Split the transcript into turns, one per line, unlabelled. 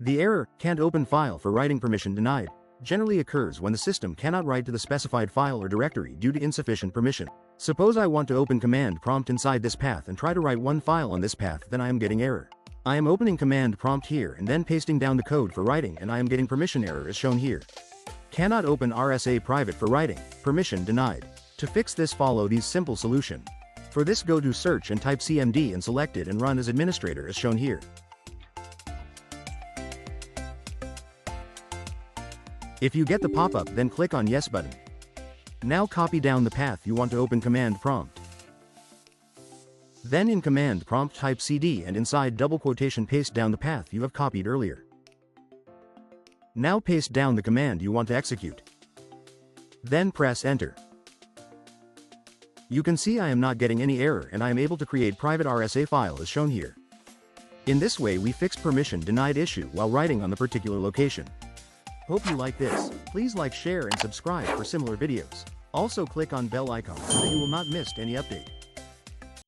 The error, "Can't open file for writing permission denied," generally occurs when the system cannot write to the specified file or directory due to insufficient permission. Suppose I want to open command prompt inside this path and try to write one file on this path, then I am getting error. I am opening command prompt here and then pasting down the code for writing and I am getting permission error as shown here. Cannot open RSA private for writing, permission denied. To fix this, follow these simple solution. For this, go to search and type cmd and select it and run as administrator as shown here. If you get the pop-up, then click on yes button. Now copy down the path you want to open command prompt. Then in command prompt type cd and inside double quotation paste down the path you have copied earlier. Now paste down the command you want to execute. Then press enter. You can see I am not getting any error and I am able to create private RSA file as shown here. In this way we fix permission denied issue while writing on the particular location. Hope you like this. Please like, share and subscribe for similar videos. Also click on bell icon so that you will not miss any update.